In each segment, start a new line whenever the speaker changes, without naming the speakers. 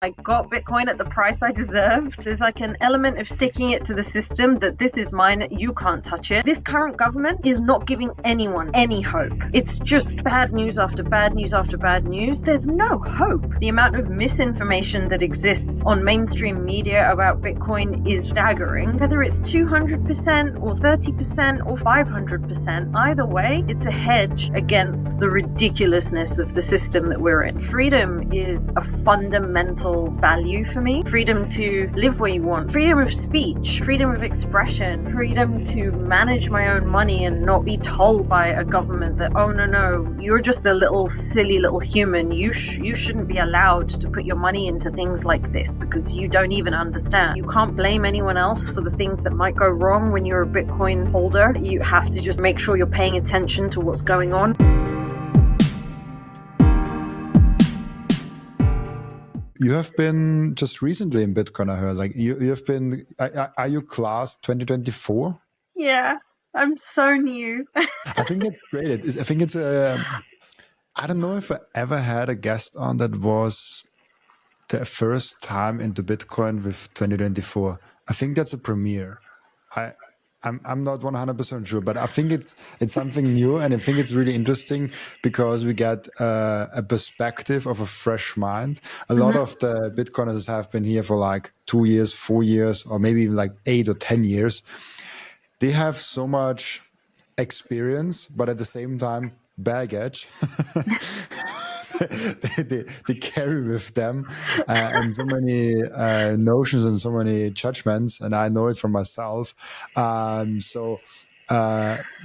I got Bitcoin at the price I deserved. There's like an element of sticking it to the system that this is mine, you can't touch it. This current government is not giving anyone any hope. It's just bad news after bad news after bad news. There's no hope. The amount of misinformation that exists on mainstream media about Bitcoin is staggering. Whether it's 200% or 30% or 500%, either way, it's a hedge against the ridiculousness of the system that we're in. Freedom is a fundamental value for me. Freedom to live where you want, freedom of speech, freedom of expression, freedom to manage my own money and not be told by a government that, oh no, you're just a little silly little human. You shouldn't be allowed to put your money into things like this because you don't even understand. You can't blame anyone else for the things that might go wrong when you're a Bitcoin holder. You have to just make sure you're paying attention to what's going on.
You have been just recently in Bitcoin, I heard. Like you have been. Are you class 2024?
Yeah, I'm so new.
I think it's great. I think it's I don't know if I ever had a guest on that was the first time into Bitcoin with 2024. I think that's a premiere. I'm not 100% sure, but I think it's something new, and I think it's really interesting because we get a perspective of a fresh mind. A lot of the Bitcoiners have been here for like 2 years, 4 years, or maybe even like 8 or 10 years. They have so much experience, but at the same time, baggage. they carry with them and so many notions and so many judgments, and I know it from myself. So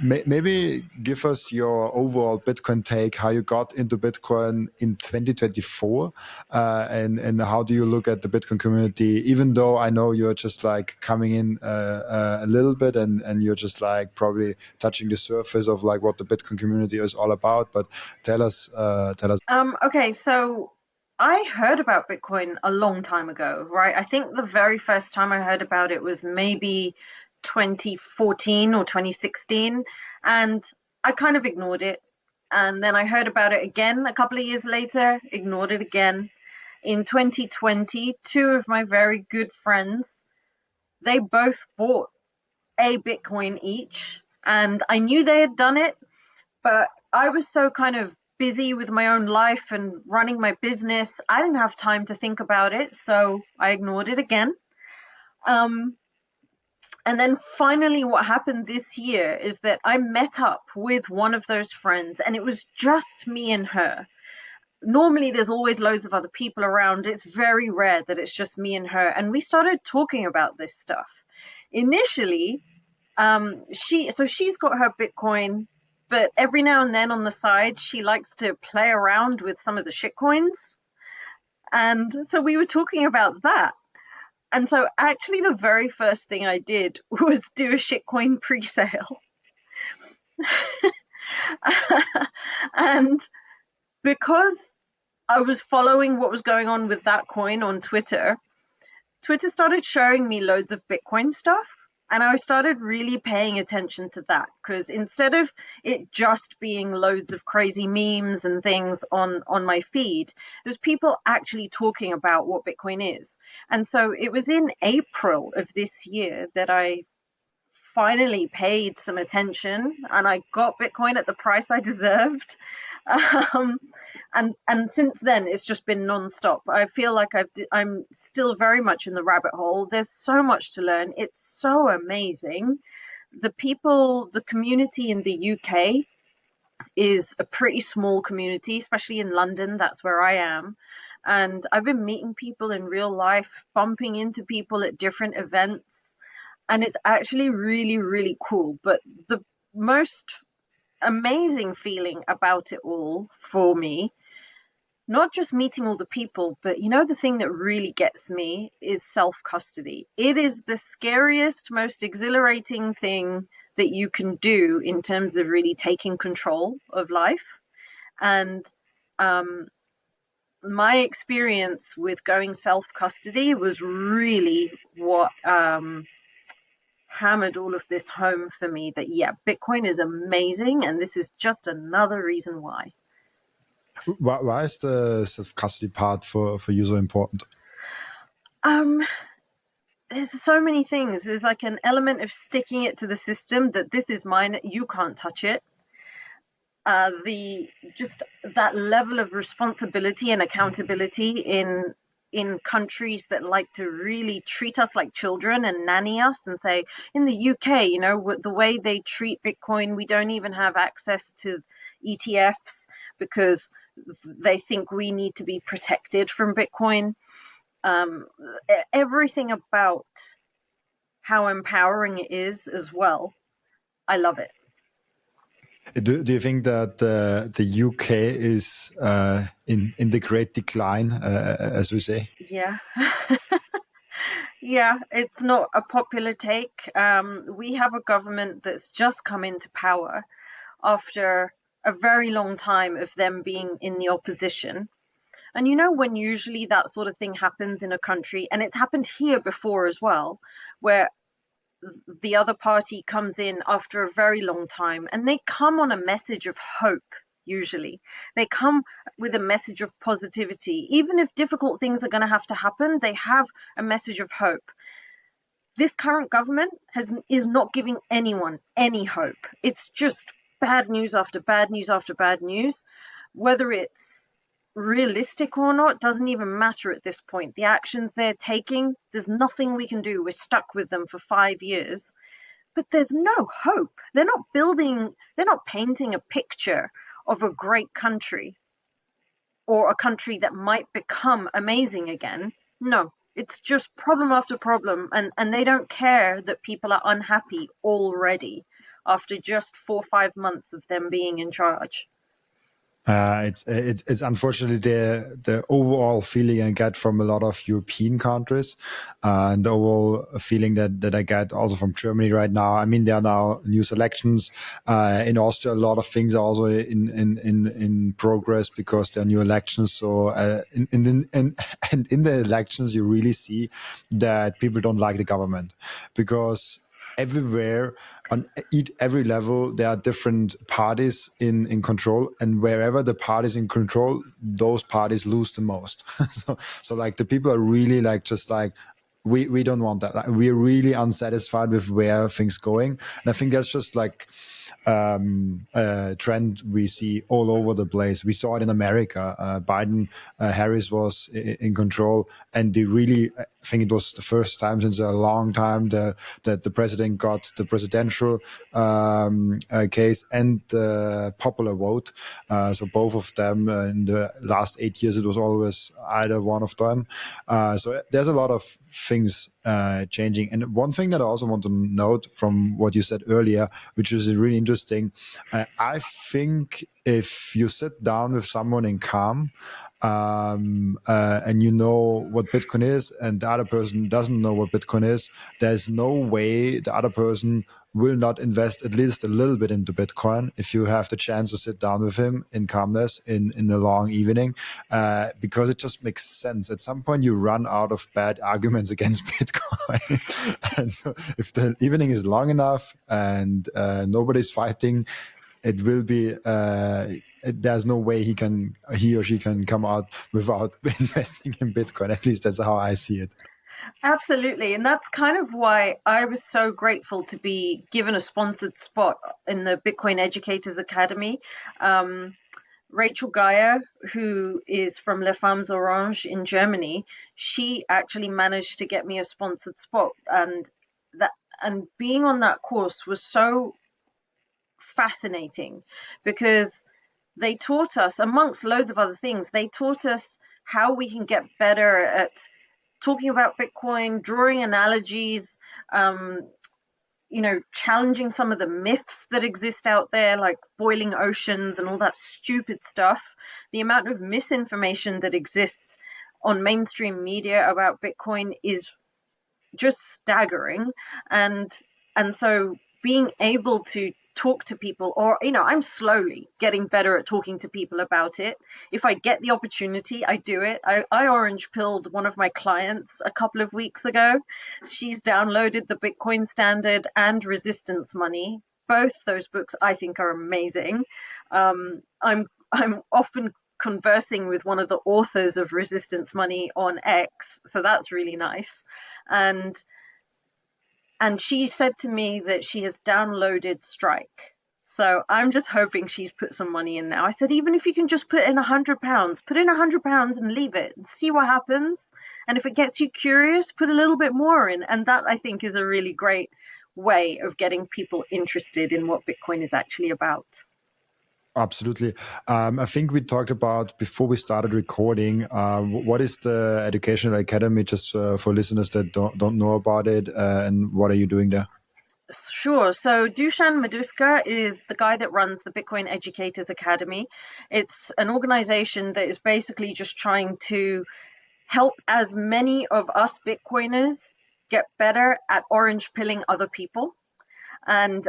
maybe give us your overall Bitcoin take, how you got into Bitcoin in 2024, and how do you look at the Bitcoin community, even though I know you're just like coming in a little bit and you're just like probably touching the surface of like what the Bitcoin community is all about, but tell us.
Okay, so I heard about Bitcoin a long time ago, right? I think the very first time I heard about it was maybe 2014 or 2016, and I kind of ignored it. And then I heard about it again a couple of years later, ignored it again. In 2020, two of my very good friends, they both bought a Bitcoin each, and I knew they had done it, but I was so kind of busy with my own life and running my business. I didn't have time to think about it, so I ignored it again. Um, and then finally, what happened this year is that I met up with one of those friends, and it was just me and her. Normally, there's always loads of other people around. It's very rare that it's just me and her. And we started talking about this stuff. Initially, she's got her Bitcoin, but every now and then on the side, she likes to play around with some of the shitcoins. And so we were talking about that. And so actually the very first thing I did was do a shitcoin pre-sale. And because I was following what was going on with that coin on Twitter, Twitter started showing me loads of Bitcoin stuff. And I started really paying attention to that because instead of it just being loads of crazy memes and things on my feed, there's people actually talking about what Bitcoin is. And so it was in April of this year that I finally paid some attention and I got Bitcoin at the price I deserved. Um, and since then it's just been nonstop. I feel like I'm still very much in the rabbit hole. There's so much to learn. It's so amazing. The community in the UK is a pretty small community, especially in London. That's where I am. And I've been meeting people in real life, bumping into people at different events, and it's actually really, really cool. But the most amazing feeling about it all for me, not just meeting all the people, but the thing that really gets me is self-custody. It is the scariest, most exhilarating thing that you can do in terms of really taking control of life. And my experience with going self-custody was really what hammered all of this home for me, that Bitcoin is amazing, and this is just another reason why.
Why is the self-custody part for you so important?
Um, there's so many things. There's like an element of sticking it to the system that this is mine, you can't touch it. The just that level of responsibility and accountability in countries that like to really treat us like children and nanny us and say, in the UK, the way they treat Bitcoin, we don't even have access to ETFs because they think we need to be protected from Bitcoin. Um, Everything about how empowering it is as well. I love it.
Do you think that the UK is in the great decline, as we say?
Yeah. Yeah, it's not a popular take. We have a government that's just come into power after a very long time of them being in the opposition. And when usually that sort of thing happens in a country, and it's happened here before as well, where the other party comes in after a very long time and they come on a message of hope. Usually they come with a message of positivity. Even if difficult things are going to have to happen, they have a message of hope. This current government is not giving anyone any hope. It's just bad news after bad news after bad news. Whether it's realistic or not doesn't even matter at this point. The actions they're taking, there's nothing we can do. We're stuck with them for 5 years, but there's no hope. They're not painting a picture of a great country or a country that might become amazing again. No, it's just problem after problem, and they don't care that people are unhappy already after just 4 or 5 months of them being in charge.
It's unfortunately the overall feeling I get from a lot of European countries, and the overall feeling that I get also from Germany right now. I mean, there are now new elections in Austria. A lot of things are also in progress because there are new elections. So and in the elections, you really see that people don't like the government because everywhere on every level there are different parties in control, and wherever the parties in control, those parties lose the most. So like the people are really like just like we don't want that. Like, we're really unsatisfied with where things going, and I think that's just like trend we see all over the place. We saw it in America. Biden, Harris was in control, and they really, I think it was the first time since a long time that the president got the presidential case and the popular vote. So both of them in the last 8 years, it was always either one of them. So there's a lot of things changing. And one thing that I also want to note from what you said earlier, which is really interesting, I think if you sit down with someone in Calm, and you know what Bitcoin is, and the other person doesn't know what Bitcoin is, there's no way the other person will not invest at least a little bit into Bitcoin if you have the chance to sit down with him in calmness in a long evening, because it just makes sense. At some point, you run out of bad arguments against Bitcoin. And so if the evening is long enough and nobody's fighting, it will be there's no way he or she can come out without investing in Bitcoin. At least that's how I see it.
Absolutely. And that's kind of why I was so grateful to be given a sponsored spot in the Bitcoin Educators Academy. Rachel Geyer, who is from Les Femmes Orange in Germany, she actually managed to get me a sponsored spot. That and being on that course was so fascinating because they taught us, amongst loads of other things, they taught us how we can get better at talking about Bitcoin, drawing analogies, challenging some of the myths that exist out there, like boiling oceans and all that stupid stuff. The amount of misinformation that exists on mainstream media about Bitcoin is just staggering. And so being able to talk to people, or I'm slowly getting better at talking to people about it. If I get the opportunity, I do it. I orange pilled one of my clients a couple of weeks ago. She's downloaded the Bitcoin Standard and Resistance Money. Both those books I think are amazing. I'm often conversing with one of the authors of Resistance Money on X, so that's really nice. And she said to me that she has downloaded Strike. So I'm just hoping she's put some money in now. I said, even if you can just put in £100, put in £100 and leave it and see what happens. And if it gets you curious, put a little bit more in. And that, I think, is a really great way of getting people interested in what Bitcoin is actually about.
Absolutely. I think we talked about before we started recording. What is the Educational Academy, just for listeners that don't know about it, and what are you doing there?
Sure. So Dushan Maduska is the guy that runs the Bitcoin Educators Academy. It's an organization that is basically just trying to help as many of us Bitcoiners get better at orange pilling other people. And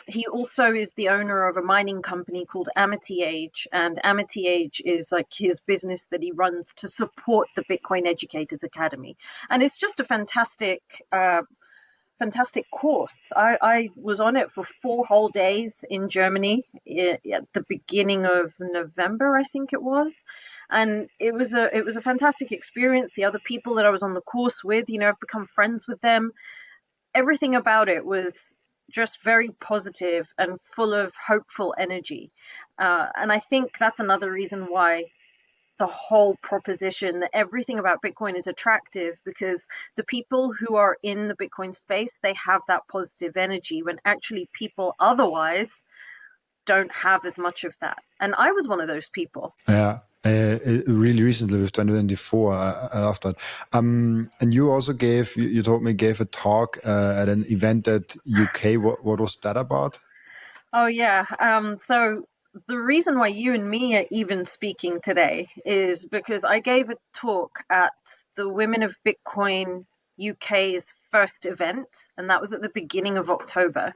he also is the owner of a mining company called Amity Age. And Amity Age is like his business that he runs to support the Bitcoin Educators Academy. And it's just a fantastic course. I was on it for 4 whole days in Germany at the beginning of November, I think it was. And it was a fantastic experience. The other people that I was on the course with, I've become friends with them. Everything about it was just very positive and full of hopeful energy. And I think that's another reason why the whole proposition that everything about Bitcoin is attractive, because the people who are in the Bitcoin space, they have that positive energy when actually people otherwise don't have as much of that. And I was one of those people.
Yeah. Really recently with 2024, I love that. And you also you told me gave a talk at an event at UK. What was that about?
Oh yeah. So the reason why you and me are even speaking today is because I gave a talk at the Women of Bitcoin UK's first event, and that was at the beginning of October.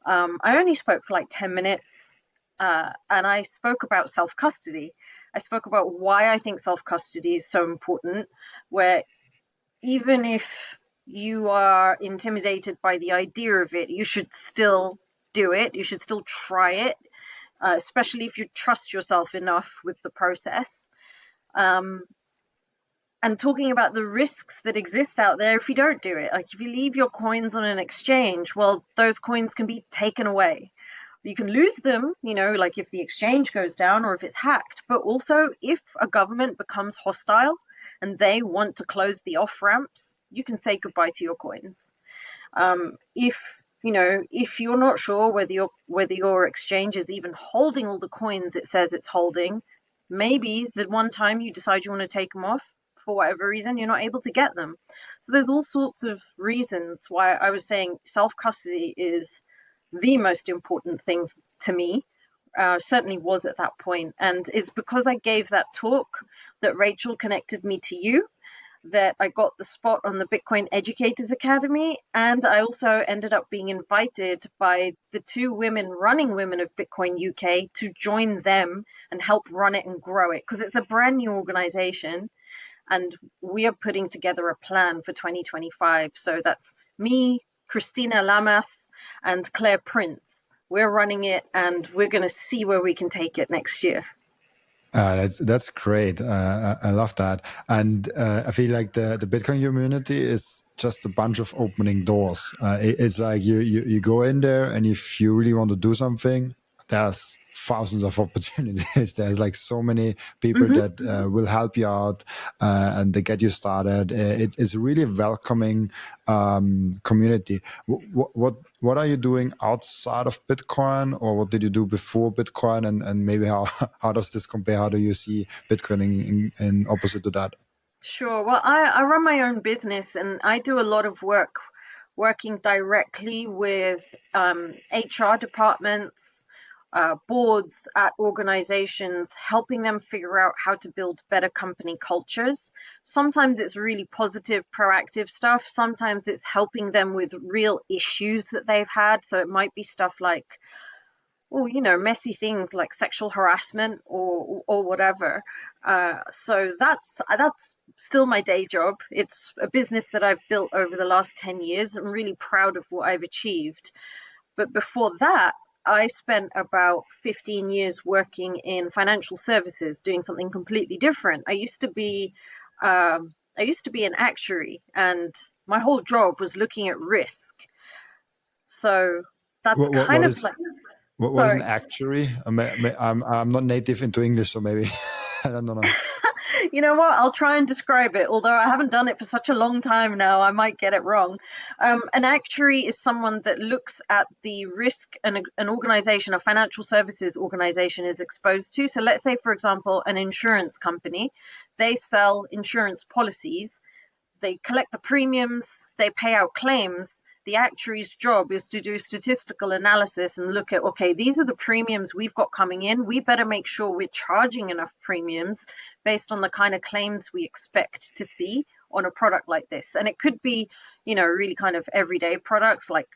I only spoke for like 10 minutes, and I spoke about self custody. I spoke about why I think self custody is so important, where even if you are intimidated by the idea of it, you should still do it. You should still try it, especially if you trust yourself enough with the process. Um, and talking about the risks that exist out there if you don't do it. Like if you leave your coins on an exchange, well, those coins can be taken away. You can lose them, like if the exchange goes down or if it's hacked. But also, if a government becomes hostile and they want to close the off ramps, you can say goodbye to your coins. If you're not sure whether your exchange is even holding all the coins it says it's holding, maybe the one time you decide you want to take them off, for whatever reason, you're not able to get them. So there's all sorts of reasons why I was saying self custody is the most important thing to me. Certainly was at that point. And it's because I gave that talk that Rachel connected me to you, that I got the spot on the Bitcoin Educators Academy. And I also ended up being invited by the 2 women running Women of Bitcoin UK to join them and help run it and grow it, because it's a brand new organization. And we are putting together a plan for 2025. So that's me, Christina Lamas, and Claire Prince. We're running it, and we're going to see where we can take it next year.
That's great. I love that, and I feel like the Bitcoin community is just a bunch of opening doors. It's like you go in there, and if you really want to do something, there's thousands of opportunities. There's like so many people that will help you out and they get you started. It's a really welcoming community. What are you doing outside of Bitcoin, or what did you do before Bitcoin, and maybe how does this compare? How do you see Bitcoin in opposite to that?
Sure. Well, I run my own business, and I do a lot of work working directly with HR departments, boards at organizations, helping them figure out how to build better company cultures. Sometimes it's really positive, proactive stuff. Sometimes it's helping them with real issues that they've had. So it might be stuff like, messy things like sexual harassment or whatever. So that's still my day job. It's a business that I've built over the last 10 years. I'm really proud of what I've achieved. But before that, I spent about 15 years working in financial services, doing something completely different. I used to be an actuary, and my whole job was looking at risk. So that's
What what
kind
what
of
is
like,
what is an
sorry.
actuary? I'm not native into English, so maybe I don't know.
You know what? I'll try and describe it. Although I haven't done it for such a long time now, I might get it wrong. An actuary is someone that looks at the risk an organization, a financial services organization, is exposed to. So let's say, for example, an insurance company, they sell insurance policies, they collect the premiums, they pay out claims. The actuary's job is to do statistical analysis and look at, okay, these are the premiums we've got coming in. We better make sure we're charging enough premiums based on the kind of claims we expect to see on a product like this. And it could be, really kind of everyday products like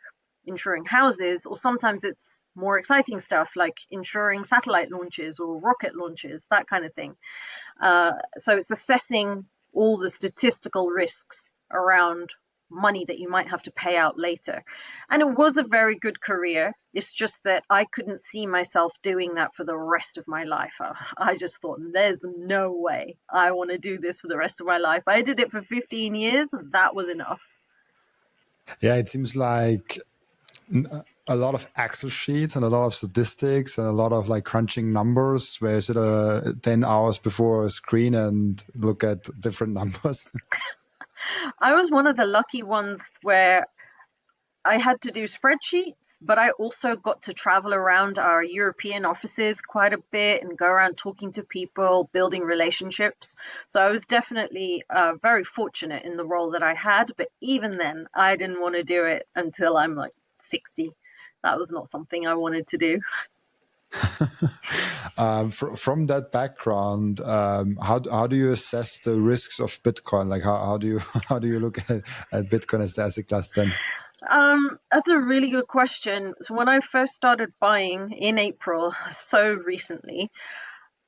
insuring houses, or sometimes it's more exciting stuff like insuring satellite launches or rocket launches, that kind of thing. So it's assessing all the statistical risks around money that you might have to pay out later. And it was a very good career. It's just that I couldn't see myself doing that for the rest of my life. I just thought, there's no way I want to do this for the rest of my life. I did it for 15 years. That was enough.
Yeah, it seems like a lot of Excel sheets and a lot of statistics and a lot of like crunching numbers where you sit 10 hours before a screen and look at different numbers.
I was one of the lucky ones where I had to do spreadsheets, but I also got to travel around our European offices quite a bit and go around talking to people, building relationships. So I was definitely very fortunate in the role that I had. But even then, I didn't want to do it until I'm like 60. That was not something I wanted to do.
From that background, how do you assess the risks of Bitcoin? Like how do you how do you look at Bitcoin as the asset class then?
That's a really good question. So when I first started buying in April, so recently,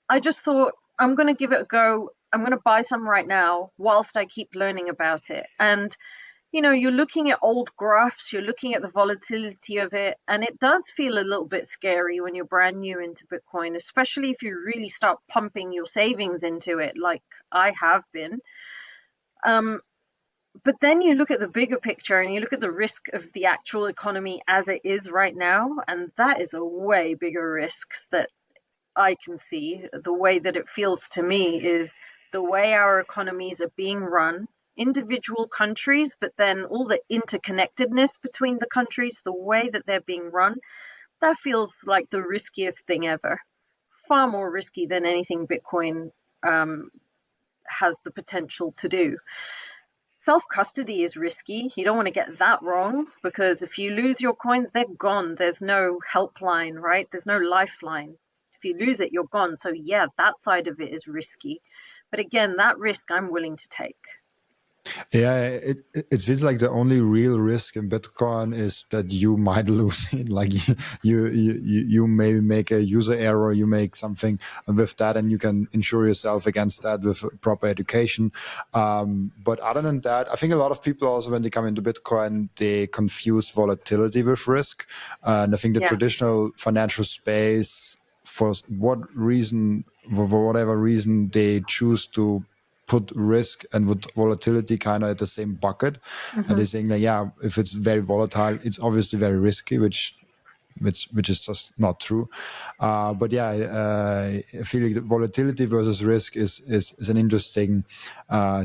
I just thought, I'm going to give it a go. I'm going to buy some right now whilst I keep learning about it. And, you're looking at old graphs, you're looking at the volatility of it, and it does feel a little bit scary when you're brand new into Bitcoin, especially if you really start pumping your savings into it, like I have been. Um, but then you look at the bigger picture and you look at the risk of the actual economy as it is right now, and that is a way bigger risk that I can see. The way that it feels to me is the way our economies are being run, individual countries, but then all the interconnectedness between the countries, the way that they're being run, that feels like the riskiest thing ever. Far more risky than anything Bitcoin um, has the potential to do. Self custody is risky. You don't want to get that wrong, because if you lose your coins, they're gone. There's no helpline, right? There's no lifeline. If you lose it, you're gone. So, yeah, that side of it is risky. But again, that risk I'm willing to take.
Yeah, it feels like the only real risk in Bitcoin is that you might lose it. Like you maybe make a user error, you make something with that, and you can insure yourself against that with proper education. But other than that, I think a lot of people also, when they come into Bitcoin, they confuse volatility with risk. And I think the
Yeah.
traditional financial space, for what reason, for whatever reason, they choose to put risk and with volatility kind of at the same bucket. And they're
Hmm.
saying that, yeah, if it's very volatile, it's obviously very risky, which is just not true. But yeah, I feel like the volatility versus risk is an interesting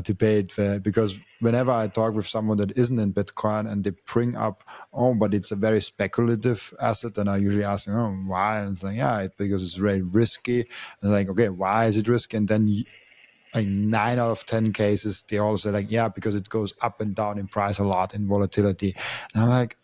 debate, because whenever I talk with someone that isn't in Bitcoin and they bring up, oh, but it's a very speculative asset, and I usually ask, oh, why? And it's like, yeah, because it's very risky. And like, okay, why is it risky? And then like 9 out of 10 cases, they all say like, yeah, because it goes up and down in price a lot in volatility. And I'm like,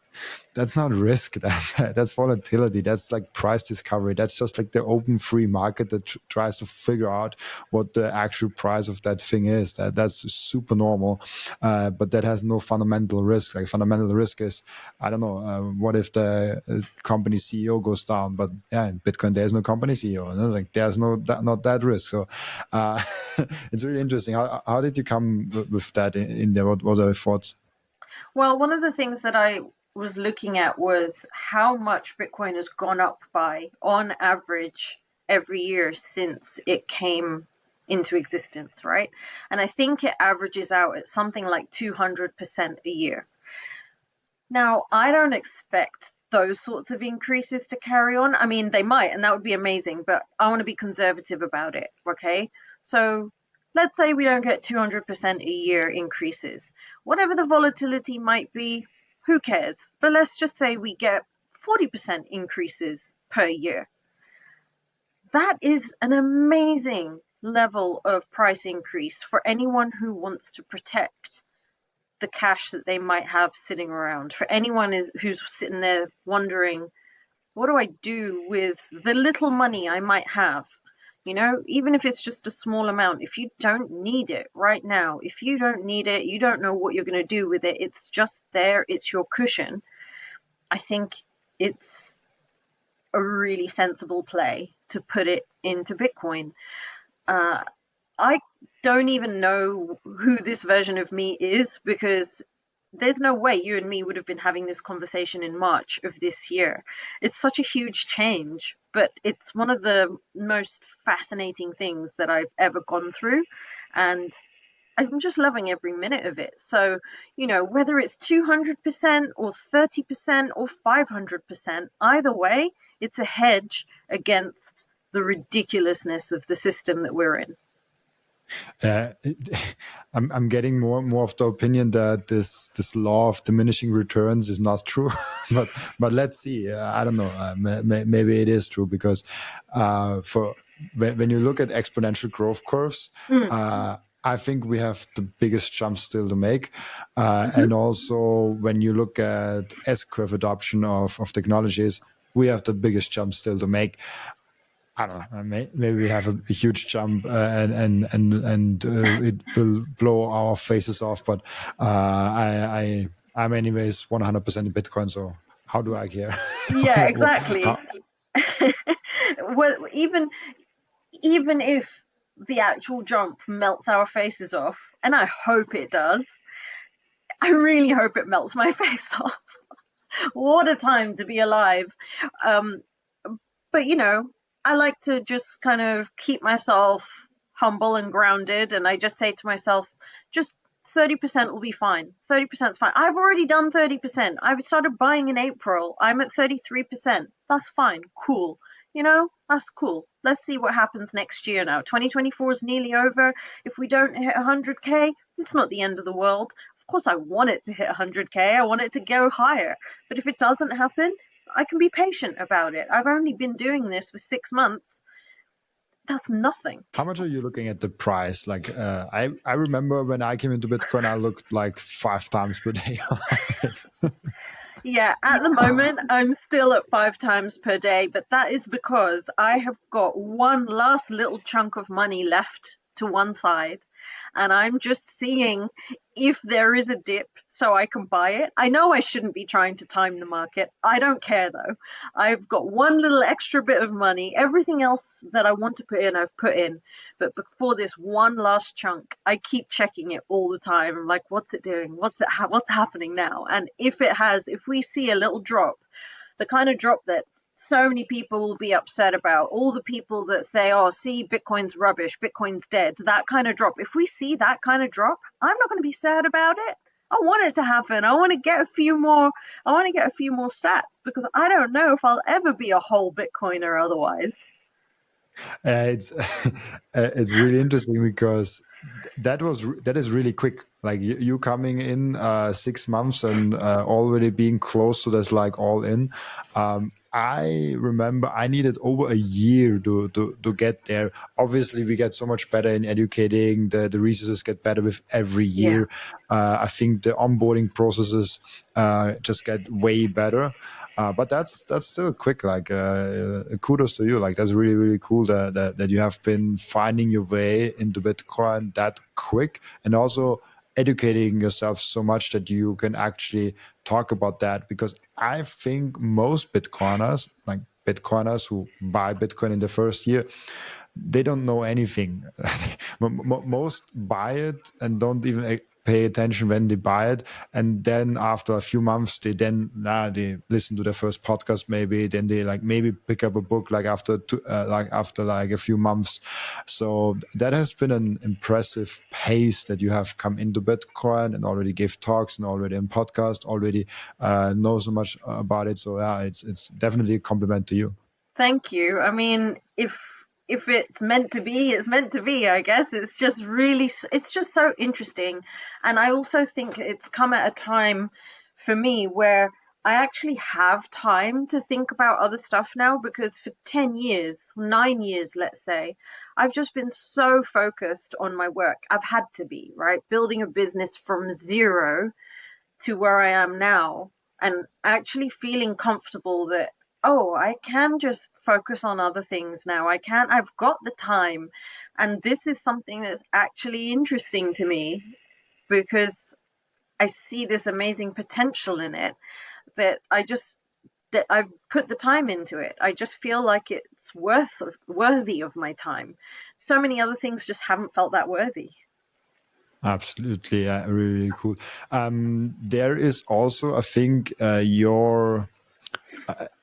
that's not risk. That's volatility. That's like price discovery. That's just like the open free market that tries to figure out what the actual price of that thing is. That's super normal, but that has no fundamental risk. Like fundamental risk is, I don't know, what if the company CEO goes down? But yeah, in Bitcoin there's no company CEO, and like there's not that risk. So it's really interesting. How did you come with that in there? What are your thoughts?
Well, one of the things that I was looking at was how much Bitcoin has gone up by, on average, every year since it came into existence, right? And I think it averages out at something like 200% a year. Now, I don't expect those sorts of increases to carry on. I mean, they might, and that would be amazing, but I want to be conservative about it, okay? So let's say we don't get 200% a year increases. Whatever the volatility might be, who cares? But let's just say we get 40% increases per year. That is an amazing level of price increase for anyone who wants to protect the cash that they might have sitting around. For anyone who's sitting there wondering, what do I do with the little money I might have? You know, even if it's just a small amount, if you don't need it right now, if you don't need it, you don't know what you're going to do with it, it's just there, it's your cushion. I think it's a really sensible play to put it into Bitcoin. I don't even know who this version of me is, because there's no way you and me would have been having this conversation in March of this year. It's such a huge change, but it's one of the most fascinating things that I've ever gone through. And I'm just loving every minute of it. So, you know, whether it's 200% or 30% or 500%, either way, it's a hedge against the ridiculousness of the system that we're in.
Uh, I'm getting more and more of the opinion that this law of diminishing returns is not true, but let's see. I don't know. Maybe it is true, because for when you look at exponential growth curves, I think we have the biggest jump still to make. And also when you look at S-curve adoption of technologies, we have the biggest jump still to make. I don't know. Maybe we have a huge jump, and it will blow our faces off. But I'm anyways 100% in Bitcoin. So how do I care?
Yeah, exactly. Well, even if the actual jump melts our faces off, and I hope it does, I really hope it melts my face off. What a time to be alive. Um, but you know, I like to just kind of keep myself humble and grounded, and I just say to myself, just 30% will be fine. 30% is fine. I've already done 30%. I've started buying in April. I'm at 33%. That's fine. Cool. You know, that's cool. Let's see what happens next year now. 2024 is nearly over. If we don't hit 100K, it's not the end of the world. Of course, I want it to hit 100K. I want it to go higher. But if it doesn't happen, I can be patient about it. I've only been doing this for 6 months. That's nothing.
How much are you looking at the price? Like, I remember when I came into Bitcoin, I looked like 5 times per day.
Yeah, at the moment, I'm still at 5 times per day, but that is because I have got one last little chunk of money left to one side, and I'm just seeing if there is a dip so I can buy it. I know I shouldn't be trying to time the market. I don't care though. I've got one little extra bit of money. Everything else that I want to put in, I've put in. But before this one last chunk, I keep checking it all the time. I'm like, what's it doing? What's happening now? And if we see a little drop, the kind of drop that so many people will be upset about, all the people that say, oh, see, Bitcoin's rubbish, Bitcoin's dead, that kind of drop. If we see that kind of drop, I'm not going to be sad about it. I want it to happen. I want to get a few more sats, because I don't know if I'll ever be a whole Bitcoiner otherwise.
It's really interesting, because that is really quick. Like you coming in 6 months and already being close to this, like all in. I remember I needed over a year to get there. Obviously, we get so much better in educating. The resources get better with every year. I think the onboarding processes just get way better. But that's still quick. Like kudos to you. Like that's really, really cool that you have been finding your way into Bitcoin that quick, and also educating yourself so much that you can actually talk about that. Because I think most Bitcoiners, like Bitcoiners who buy Bitcoin in the first year, they don't know anything. Most buy it and don't even pay attention when they buy it, and then after a few months they listen to their first podcast, maybe then they like maybe pick up a book like after like a few months. So that has been an impressive pace that you have come into Bitcoin and already gave talks and already in podcast, already know so much about it. So yeah, it's definitely a compliment to you.
Thank you. I mean, if it's meant to be, it's meant to be, I guess. It's just really, it's just so interesting. And I also think it's come at a time for me where I actually have time to think about other stuff now, because for 10 years, 9 years, let's say, I've just been so focused on my work. I've had to be, right? Building a business from zero to where I am now, and actually feeling comfortable that, oh, I can just focus on other things now. I've got the time. And this is something that's actually interesting to me, because I see this amazing potential in it, that I've put the time into it. I just feel like it's worthy of my time. So many other things just haven't felt that worthy.
Absolutely, really, really cool. There is also, I think,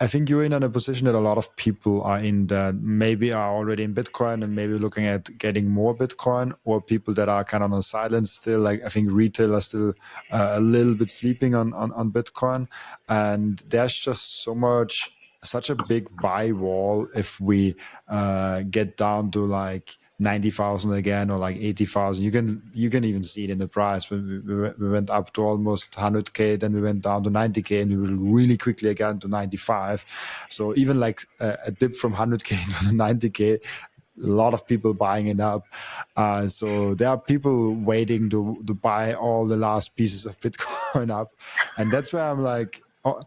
I think you're in a position that a lot of people are in, that maybe are already in Bitcoin and maybe looking at getting more Bitcoin, or people that are kind of on silence still. Like I think retail are still a little bit sleeping on Bitcoin, and there's just such a big buy wall if we get down to like 90,000 again, or like 80,000. You can even see it in the price. When we went up to almost 100K, then we went down to 90K, and we will really quickly again to 95. So even like a dip from 100K to 90K, a lot of people buying it up. So there are people waiting to buy all the last pieces of Bitcoin up. And that's where I'm like, oh,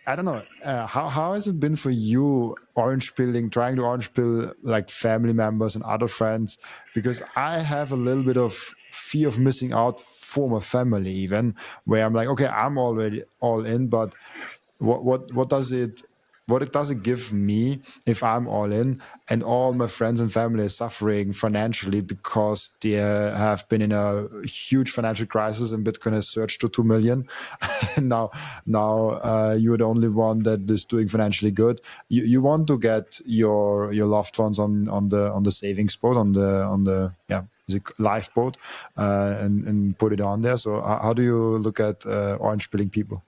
I don't know. How has it been for you, orange pilling, trying to orange pill like family members and other friends? Because I have a little bit of fear of missing out for my family, even where I'm like, okay, I'm already all in, but what does it give me if I'm all in and all my friends and family are suffering financially because they have been in a huge financial crisis and Bitcoin has surged to 2 million. And now you're the only one that is doing financially good. You want to get your loved ones on the savings boat, on the yeah, is it lifeboat, and put it on there. So how do you look at orange pilling people?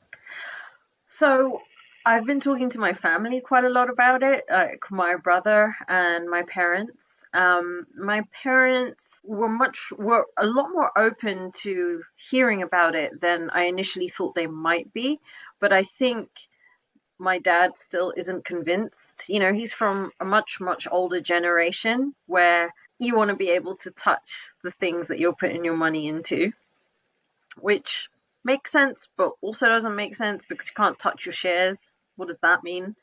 So I've been talking to my family quite a lot about it, like my brother and my parents. My parents were a lot more open to hearing about it than I initially thought they might be, but I think my dad still isn't convinced. You know, he's from a much older generation where you want to be able to touch the things that you're putting your money into, which makes sense, but also doesn't make sense because you can't touch your shares. What does that mean?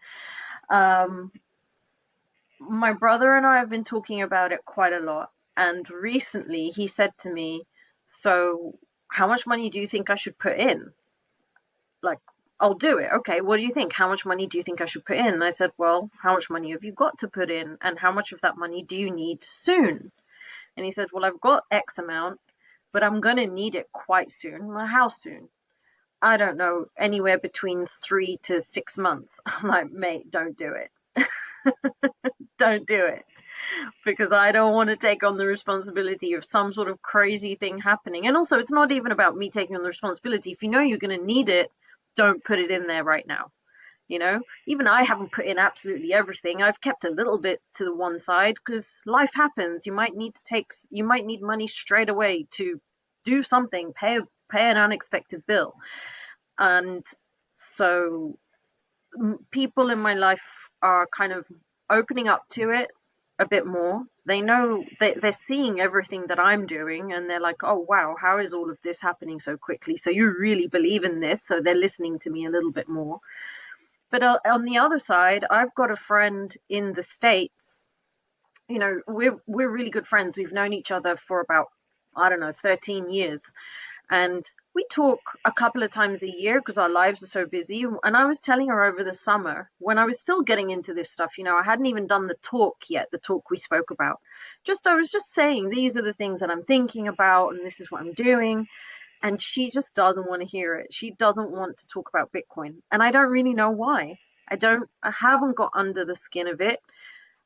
Um, my brother and I have been talking about it quite a lot. And recently he said to me, so how much money do you think I should put in? Like, I'll do it. Okay, what do you think? How much money do you think I should put in? And I said, well, how much money have you got to put in? And how much of that money do you need soon? And he said, well, I've got X amount, but I'm going to need it quite soon. Well, how soon? I don't know, anywhere between 3 to 6 months. I'm like, mate, don't do it. Don't do it. Because I don't want to take on the responsibility of some sort of crazy thing happening. And also, it's not even about me taking on the responsibility. If you know you're going to need it, don't put it in there right now. You know, even I haven't put in absolutely everything. I've kept a little bit to the one side because life happens. You might need money straight away to do something, pay an unexpected bill. And so people in my life are kind of opening up to it a bit more. They know they're seeing everything that I'm doing, and they're like, oh wow, how is all of this happening so quickly? So you really believe in this? So they're listening to me a little bit more. But on the other side, I've got a friend in the States. You know, we're really good friends. We've known each other for about, I don't know, 13 years. And we talk a couple of times a year because our lives are so busy. And I was telling her over the summer, when I was still getting into this stuff, you know, I hadn't even done the talk yet, the talk we spoke about, I was just saying, these are the things that I'm thinking about, and this is what I'm doing. And she just doesn't want to hear it. She doesn't want to talk about Bitcoin. And I don't really know why. I haven't got under the skin of it.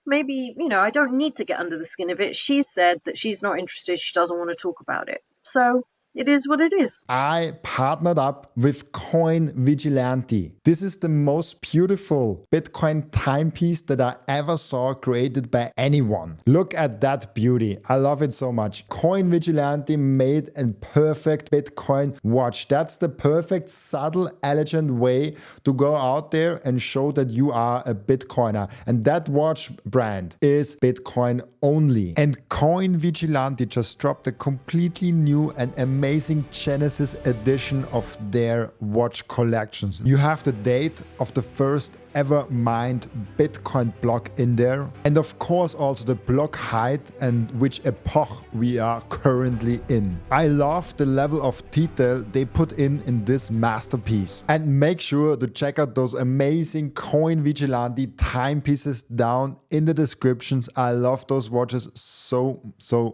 Maybe, I don't need to get under the skin of it. She said that she's not interested. She doesn't want to talk about it. So it is what it is.
I partnered up with Coin Vigilante. This is the most beautiful Bitcoin timepiece that I ever saw created by anyone. Look at that beauty. I love it so much. Coin Vigilante made a perfect Bitcoin watch. That's the perfect, subtle, elegant way to go out there and show that you are a Bitcoiner. And that watch brand is Bitcoin only. And Coin Vigilante just dropped a completely new and amazing Genesis edition of their watch collections. You have the date of the first ever mined Bitcoin block in there, and of course also the block height and which epoch we are currently in. I love the level of detail they put in this masterpiece, and make sure to check out those amazing Coin Vigilante timepieces down in the descriptions. I love those watches so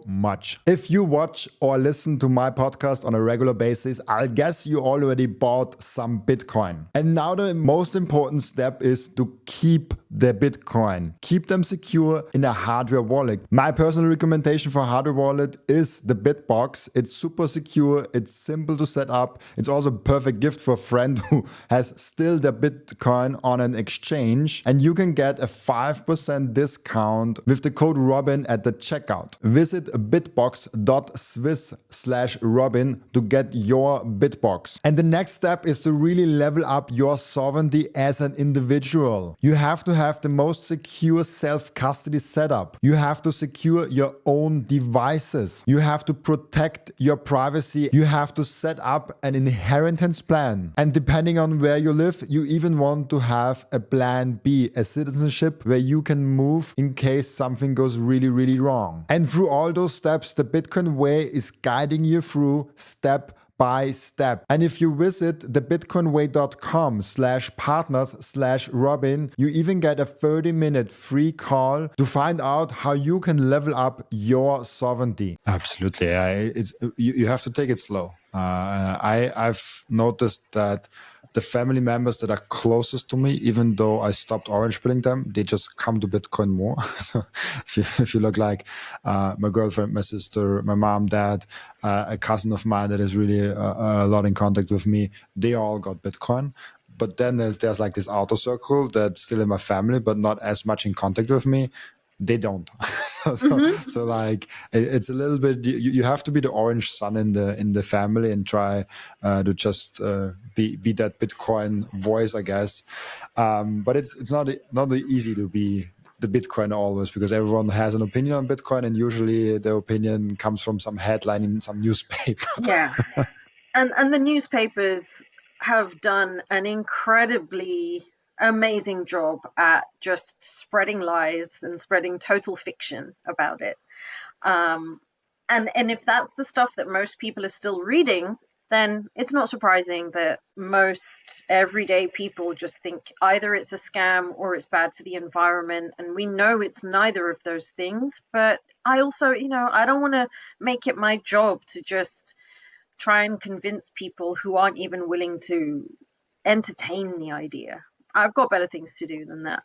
much. If you watch or listen to my podcast on a regular basis, I guess you already bought some Bitcoin. And now the most important step is to keep the Bitcoin. Keep them secure in a hardware wallet. My personal recommendation for hardware wallet is the BitBox. It's super secure, it's simple to set up. It's also a perfect gift for a friend who has still their Bitcoin on an exchange. And you can get a 5% discount with the code Robin at the checkout. Visit bitbox.swiss/Robin to get your BitBox. And the next step is to really level up your sovereignty as an individual. You have to have the most secure self-custody setup. You have to secure your own devices. You have to protect your privacy. You have to set up an inheritance plan. And depending on where you live, you even want to have a plan B, a citizenship where you can move in case something goes really wrong. And through all those steps, the Bitcoin way is guiding you through step by step. And if you visit thebitcoinway.com/partners/Robin, you even get a 30-minute free call to find out how you can level up your sovereignty. Absolutely. You have to take it slow. I've noticed that the family members that are closest to me, even though I stopped orange pilling them, they just come to Bitcoin more. So if you look like my girlfriend, my sister, my mom, dad, a cousin of mine that is really a lot in contact with me, they all got Bitcoin. But then there's like this outer circle that's still in my family, but not as much in contact with me. They don't. So like it's a little bit. You have to be the orange sun in the family and try to just be that Bitcoin voice, I guess. But it's not easy to be the Bitcoin always, because everyone has an opinion on Bitcoin, and usually the opinion comes from some headline in some newspaper.
Yeah. And the newspapers have done an incredibly amazing job at just spreading lies and spreading total fiction about it. And if that's the stuff that most people are still reading, then it's not surprising that most everyday people just think either it's a scam or it's bad for the environment. And we know it's neither of those things. But I also, I don't want to make it my job to just try and convince people who aren't even willing to entertain the idea. I've got better things to do than that.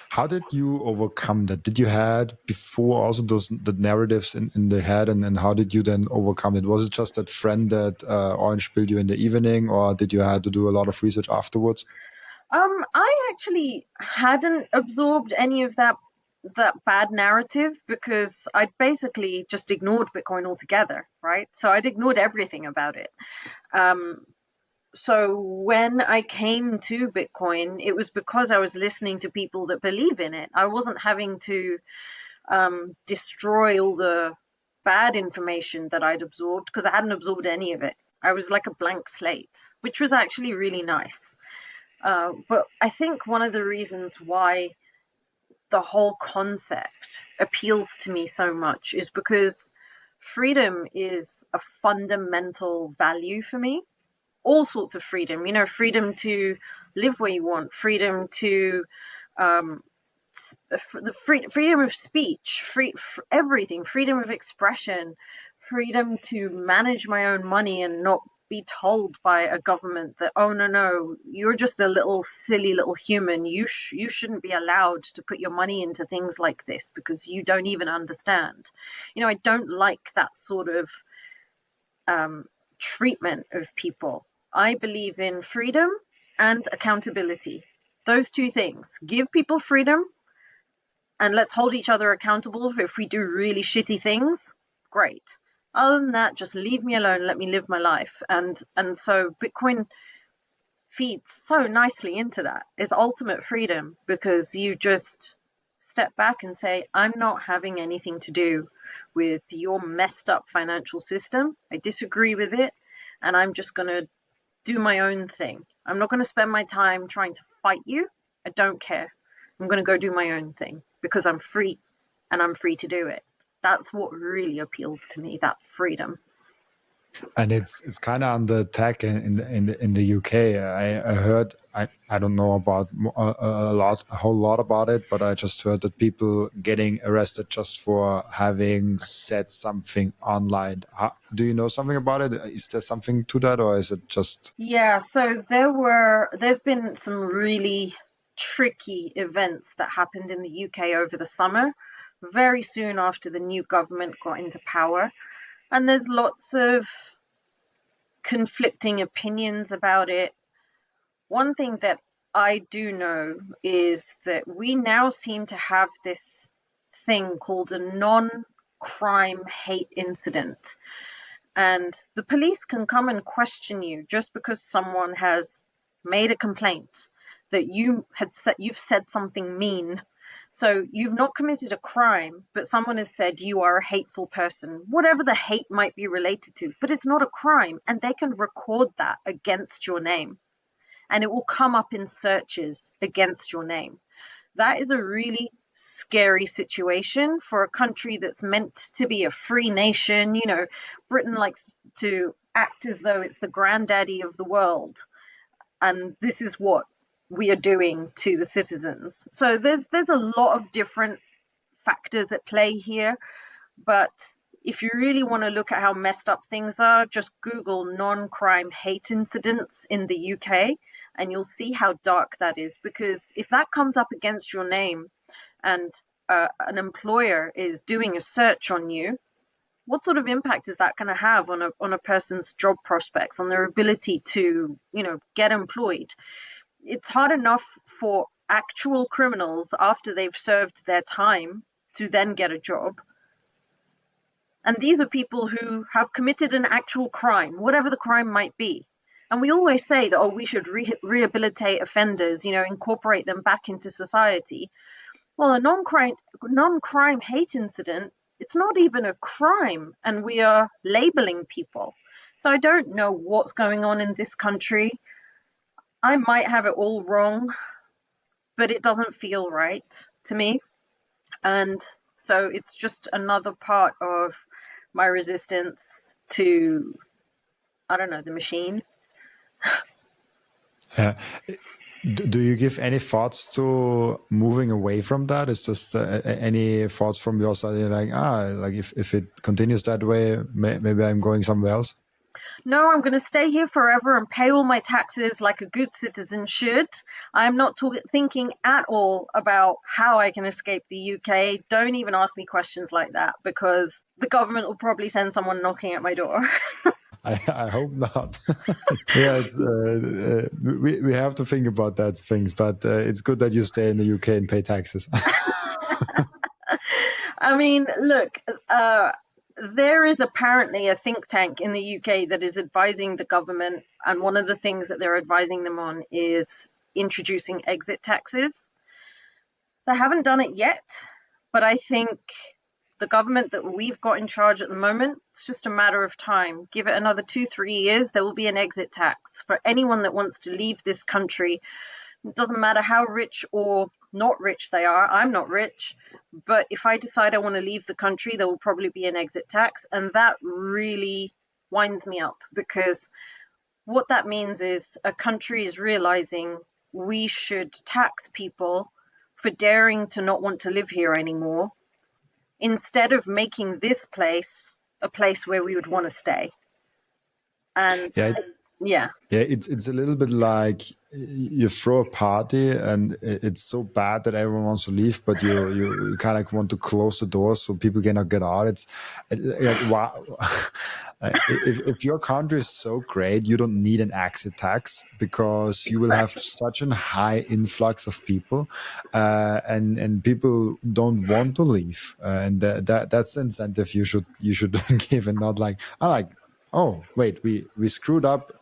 How did you overcome that? Did you had before also the narratives in the head, and how did you then overcome it? Was it just that friend that orange pilled you in the evening, or did you have to do a lot of research afterwards?
I actually hadn't absorbed any of that bad narrative because I'd basically just ignored Bitcoin altogether, right? So I'd ignored everything about it. So when I came to Bitcoin, it was because I was listening to people that believe in it. I wasn't having to destroy all the bad information that I'd absorbed because I hadn't absorbed any of it. I was like a blank slate, which was actually really nice. But I think one of the reasons why the whole concept appeals to me so much is because freedom is a fundamental value for me. All sorts of freedom, freedom to live where you want, freedom to the freedom of speech, everything, freedom of expression, freedom to manage my own money and not be told by a government that, oh no, you're just a little silly little human, you shouldn't be allowed to put your money into things like this because you don't even understand. I don't like that sort of treatment of people. I believe in freedom and accountability. Those two things. Give people freedom and let's hold each other accountable if we do really shitty things. Great. Other than that, just leave me alone, let me live my life. And so Bitcoin feeds so nicely into that. It's ultimate freedom because you just step back and say, I'm not having anything to do with your messed up financial system. I disagree with it, and I'm just going to do my own thing. I'm not going to spend my time trying to fight you. I don't care. I'm going to go do my own thing because I'm free and I'm free to do it. That's what really appeals to me, that freedom.
And it's kind of under attack in the UK. I heard, I don't know about a whole lot about it, but I just heard that people getting arrested just for having said something online. Do you know something about it? Is there something to that, or is it just?
Yeah, so there've been some really tricky events that happened in the UK over the summer, very soon after the new government got into power. And there's lots of conflicting opinions about it. One thing that I do know is that we now seem to have this thing called a non-crime hate incident. And the police can come and question you just because someone has made a complaint that you've said something mean. So you've not committed a crime, but someone has said you are a hateful person, whatever the hate might be related to, but it's not a crime, and they can record that against your name, and it will come up in searches against your name. That is a really scary situation for a country that's meant to be a free nation. Britain likes to act as though it's the granddaddy of the world, and this is what we are doing to the citizens. So there's a lot of different factors at play here, but if you really want to look at how messed up things are, just Google non-crime hate incidents in the UK and you'll see how dark that is. Because if that comes up against your name and an employer is doing a search on you, what sort of impact is that going to have on a person's job prospects, on their ability to, get employed? It's hard enough for actual criminals after they've served their time to then get a job. And these are people who have committed an actual crime, whatever the crime might be. And we always say that, we should rehabilitate offenders, incorporate them back into society. Well, a non-crime hate incident, it's not even a crime, and we are labeling people. So I don't know what's going on in this country. I might have it all wrong, but it doesn't feel right to me. And so it's just another part of my resistance to, I don't know, the machine.
Do you give any thoughts to moving away from that? Is just any thoughts from your side? You're like if it continues that way, maybe I'm going somewhere else.
No, I'm going to stay here forever and pay all my taxes like a good citizen should. I'm not thinking at all about how I can escape the UK. Don't even ask me questions like that because the government will probably send someone knocking at my door.
I hope not. Yeah, we have to think about that things, but it's good that you stay in the UK and pay taxes.
I mean, look, there is apparently a think tank in the UK that is advising the government, and one of the things that they're advising them on is introducing exit taxes. They haven't done it yet, but I think the government that we've got in charge at the moment, it's just a matter of time. Give it another 2-3 years, there will be an exit tax for anyone that wants to leave this country. It doesn't matter how rich or not rich they are. I'm not rich, but if I decide I want to leave the country, there will probably be an exit tax, and that really winds me up, because what that means is a country is realizing we should tax people for daring to not want to live here anymore, instead of making this place a place where we would want to stay. And
Yeah,
yeah.
yeah, it's a little bit like you throw a party and it's so bad that everyone wants to leave, but you kind of like want to close the doors so people cannot get out. It's like wow. If your country is so great, you don't need an exit tax because you will have
Exactly.
such a high influx of people, and people don't want to leave, and that's the incentive you should give, and not like I like. Oh wait, we screwed up.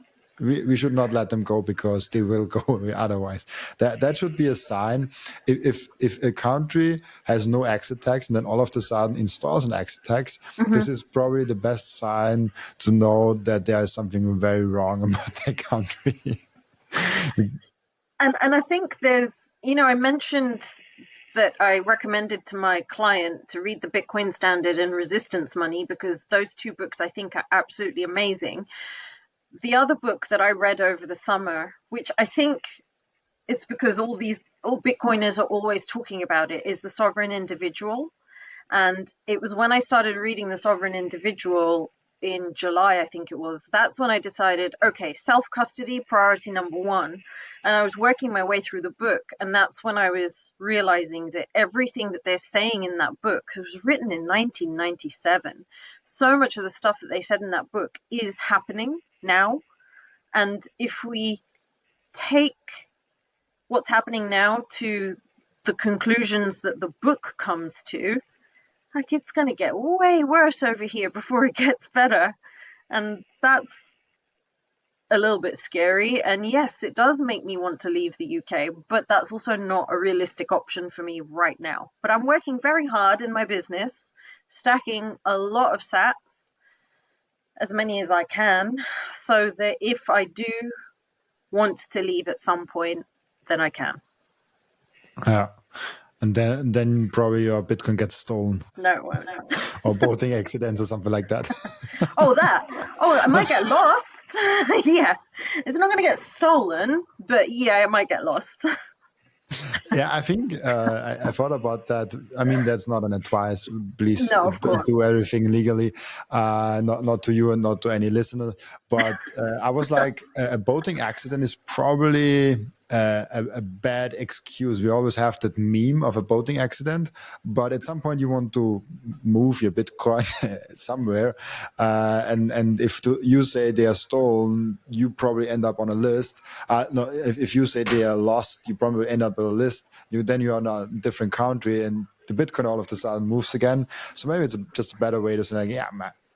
We should not let them go because they will go otherwise. That should be a sign. If a country has no exit tax and then all of a sudden installs an exit tax,
Hmm.
this is probably the best sign to know that there is something very wrong about that country.
And I think there's, I mentioned that I recommended to my client to read the Bitcoin Standard and Resistance Money because those two books I think are absolutely amazing. The other book that I read over the summer, which I think it's because all Bitcoiners are always talking about it, is The Sovereign Individual. And it was when I started reading The Sovereign Individual in July, I think it was, that's when I decided, okay, self custody, priority number one. And I was working my way through the book. And that's when I was realizing that everything that they're saying in that book was written in 1997. So much of the stuff that they said in that book is happening now. And if we take what's happening now to the conclusions that the book comes to, like it's going to get way worse over here before it gets better. And that's a little bit scary. And yes, it does make me want to leave the UK, but that's also not a realistic option for me right now. But I'm working very hard in my business, stacking a lot of sats, as many as I can, so that if I do want to leave at some point, then I can.
Yeah, and then probably your Bitcoin gets stolen
No, it won't.
or boating accidents or something like that.
Oh, that. Oh, I might get lost. Yeah. It's not going to get stolen, but yeah, it might get lost.
Yeah, I think I thought about that. I mean, that's not an advice. Please
No, of course.
do everything legally, not to you and not to any listener. But I was like, a boating accident is probably a bad excuse. We always have that meme of a boating accident, but at some point you want to move your Bitcoin somewhere, and if you say they are stolen, you probably end up on a list. No, if you say they are lost, you probably end up on a list. Then you're in a different country, and the Bitcoin all of a sudden moves again. So maybe it's just a better way to say, like, yeah,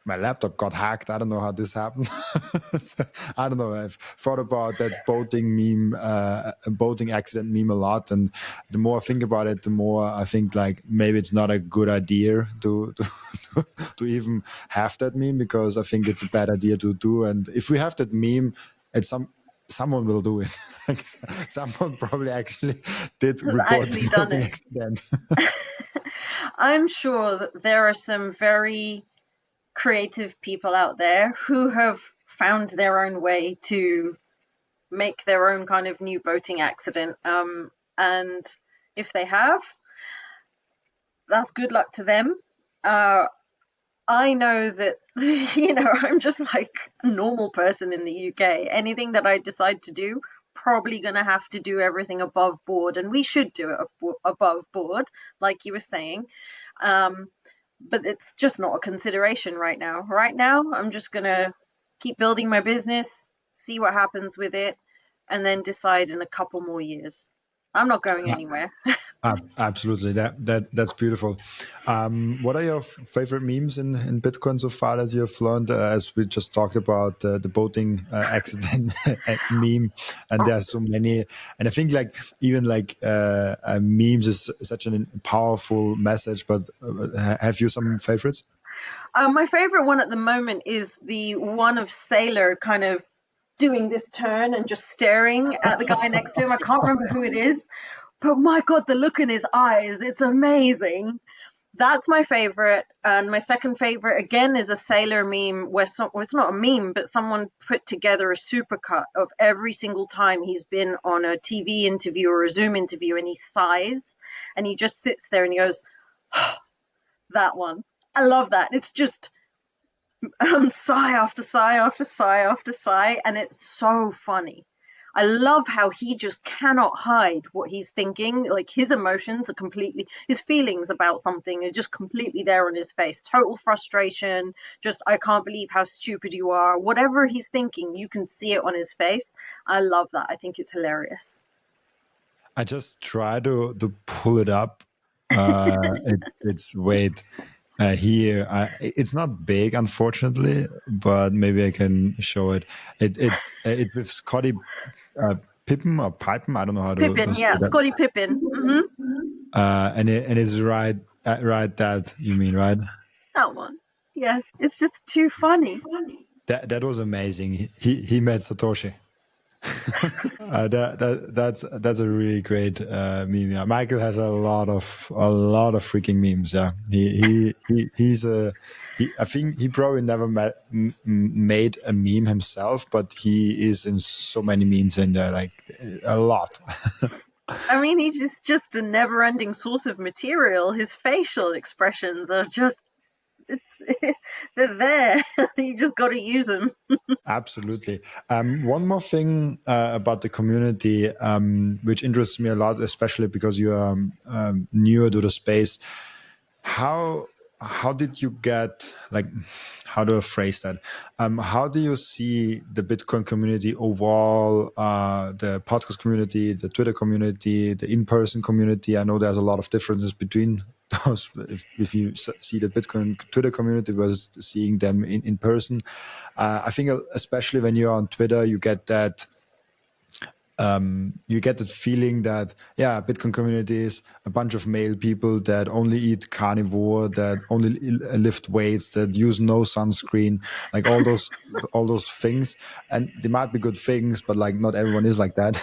my laptop got hacked. I don't know how this happened. So, I don't know. I've thought about that boating meme, boating accident meme a lot, and the more I think about it, the more I think like maybe it's not a good idea to even have that meme, because I think it's a bad idea to do. And if we have that meme, it's someone will do it. Like, someone probably actually did
Has
report
actually
the
done
boating
it.
accident.
I'm sure that there are some very creative people out there who have found their own way to make their own kind of new boating accident. And if they have, that's good luck to them. Uh, I know that, I'm just like a normal person in the UK. Anything that I decide to do, probably going to have to do everything above board. And we should do it above board, like you were saying. Um, but it's just not a consideration right now. Right now, I'm just going to keep building my business, see what happens with it, and then decide in a couple more years. I'm not going anywhere.
Absolutely, that's beautiful. What are your favorite memes in Bitcoin so far that you have learned? As we just talked about the boating accident meme, and there are so many. And I think like even like memes is such a powerful message. But have you some favorites?
My favorite one at the moment is the one of Seyr kind of doing this turn and just staring at the guy next to him. I can't remember who it is, but my God, the look in his eyes, it's amazing. That's my favorite. And my second favorite, again, is a Seyr meme where well, it's not a meme, but someone put together a supercut of every single time he's been on a TV interview or a Zoom interview, and he sighs and he just sits there and he goes, that one. I love that. It's just sigh after sigh after sigh after sigh, and it's so funny. I love how he just cannot hide what he's thinking. Like his emotions are completely, his feelings about something are just completely there on his face. Total frustration, just, I can't believe how stupid you are. Whatever he's thinking, you can see it on his face. I love that. I think it's hilarious.
I just try to pull it up. It's wait here. It's not big, unfortunately, but maybe I can show it. It's with Scotty Pippen or Pippen. I don't know how to
Pippin,
say
yeah,
that.
Scotty Pippin.
And it's right that you mean, right?
That one. Yes, it's just too funny.
That was amazing. He met Satoshi. That's a really great meme. Yeah. Michael has a lot of freaking memes. Yeah, he's a he. I think he probably never made a meme himself, but he is in so many memes in there, like a lot.
I mean, he's just a never-ending source of material. His facial expressions are just, it's they're there. You just got to use them.
Absolutely. One more thing about the community, which interests me a lot, especially because you are newer to the space. How did you get, like, how do I phrase that? How do you see the Bitcoin community overall, the podcast community, the Twitter community, the in-person community? I know there's a lot of differences between those. If you see the Bitcoin Twitter community versus seeing them in person, I think especially when you're on Twitter, you get that feeling that, yeah, Bitcoin community is a bunch of male people that only eat carnivore, that only lift weights, that use no sunscreen, like all those things. And they might be good things, but like not everyone is like that.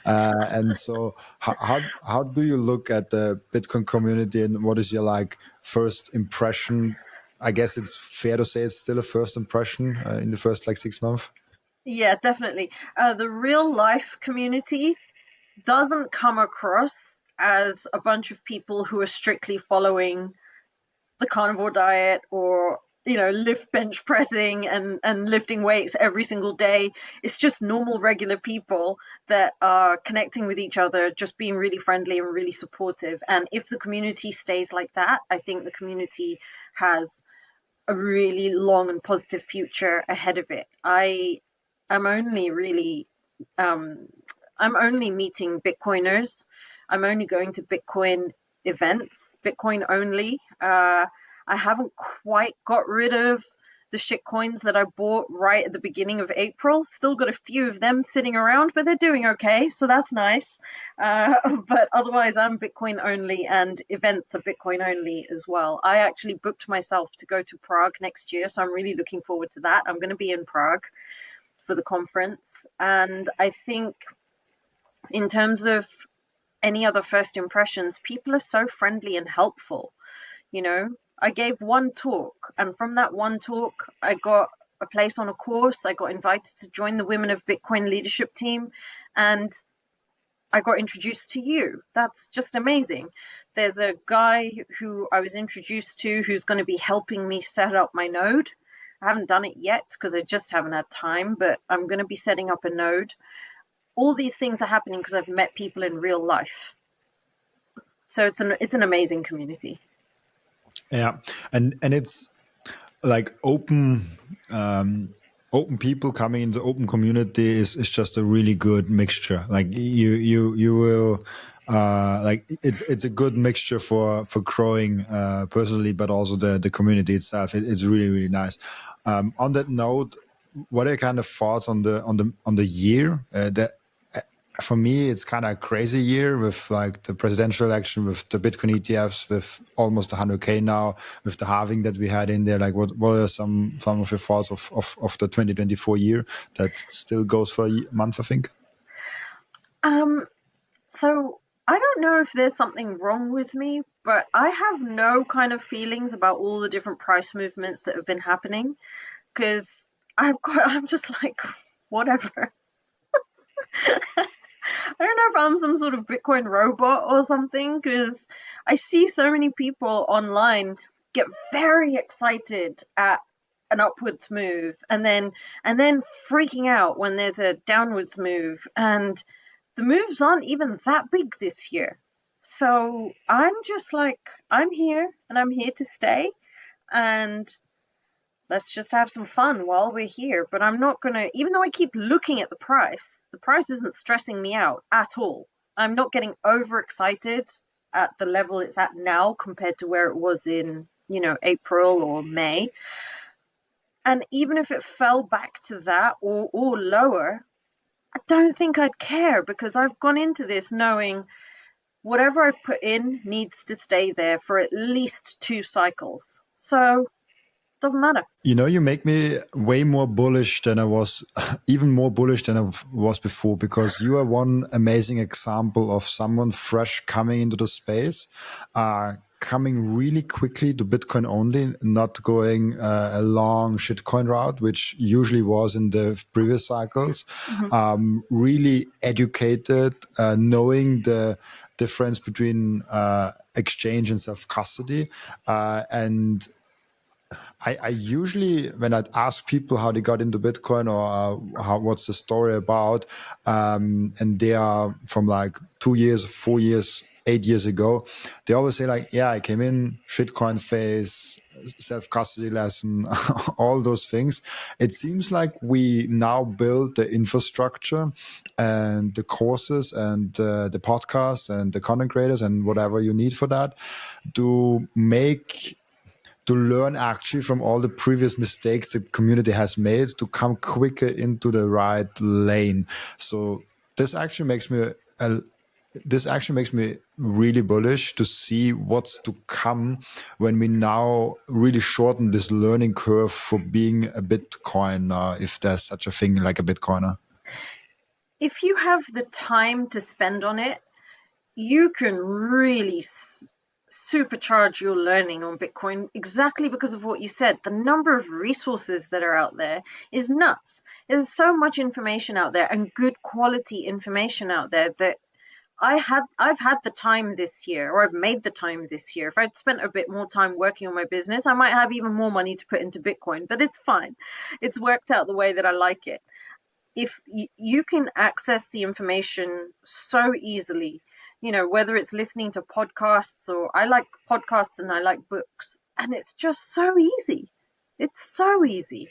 And so how do you look at the Bitcoin community, and what is your like first impression? I guess it's fair to say it's still a first impression in the first like 6 months.
Yeah, definitely. The real life community doesn't come across as a bunch of people who are strictly following the carnivore diet, or lift bench pressing and lifting weights every single day. It's just normal regular people that are connecting with each other, just being really friendly and really supportive. And if the community stays like that, I think the community has a really long and positive future ahead of it. I am only really um, I'm only meeting Bitcoiners. I'm only going to Bitcoin events, Bitcoin only. I haven't quite got rid of the shit coins that I bought right at the beginning of April. Still got a few of them sitting around, but they're doing okay, so that's nice. But otherwise, I'm Bitcoin only, and events are Bitcoin only as well. I actually booked myself to go to Prague next year, so I'm really looking forward to that. I'm going to be in Prague for the conference. And I think, in terms of any other first impressions, people are so friendly and helpful. You know, I gave one talk, and from that one talk, I got a place on a course. I got invited to join the Women of Bitcoin leadership team, and I got introduced to you. That's just amazing. There's a guy who I was introduced to who's going to be helping me set up my node. I haven't done it yet because I just haven't had time, but I'm going to be setting up a node. All these things are happening because I've met people in real life. So it's an amazing community.
Yeah, and it's like open people coming into open community is just a really good mixture. Like you will like it's a good mixture for growing personally, but also the community itself. It's really really nice. On that note, what are kind of thoughts on the year that for me, it's kind of a crazy year with like the presidential election, with the Bitcoin ETFs, with almost 100K now, with the halving that we had in there. Like, what are some of your thoughts of the 2024 year that still goes for a month, I think?
Um, so I don't know if there's something wrong with me, but I have no kind of feelings about all the different price movements that have been happening because I'm just like, whatever. I don't know if I'm some sort of Bitcoin robot or something because I see so many people online get very excited at an upwards move and then freaking out when there's a downwards move, and the moves aren't even that big this year. So I'm just like, I'm here and I'm here to stay, and let's just have some fun while we're here. But I'm not gonna, even though I keep looking at the price isn't stressing me out at all. I'm not getting overexcited at the level it's at now compared to where it was in, April or May. And even if it fell back to that or lower, I don't think I'd care because I've gone into this knowing whatever I've put in needs to stay there for at least 2 cycles. So doesn't matter.
You make me way more bullish than I was, even more bullish than I was before, because you are one amazing example of someone fresh coming into the space, coming really quickly to Bitcoin only, not going a long shitcoin route, which usually was in the previous cycles. Really educated, knowing the difference between exchange and self-custody, and I usually, when I ask people how they got into Bitcoin or what's the story about, and they are from like 2 years, 4 years, 8 years ago, they always say like, yeah, I came in, shitcoin phase, self-custody lesson, all those things. It seems like we now build the infrastructure and the courses and the podcasts and the content creators and whatever you need for that to learn actually from all the previous mistakes the community has made to come quicker into the right lane. So this actually makes me really bullish to see what's to come when we now really shorten this learning curve for being a Bitcoiner, if there's such a thing like a Bitcoiner.
If you have the time to spend on it, you can really supercharge your learning on Bitcoin exactly because of what you said. The number of resources that are out there is nuts. There's so much information out there and good quality information out there that I've had the time this year, or I've made the time this year. If I'd spent a bit more time working on my business, I might have even more money to put into Bitcoin, but it's fine. It's worked out the way that I like it. If you can access the information so easily, whether it's listening to podcasts, or I like podcasts and I like books, and it's just so easy. It's so easy.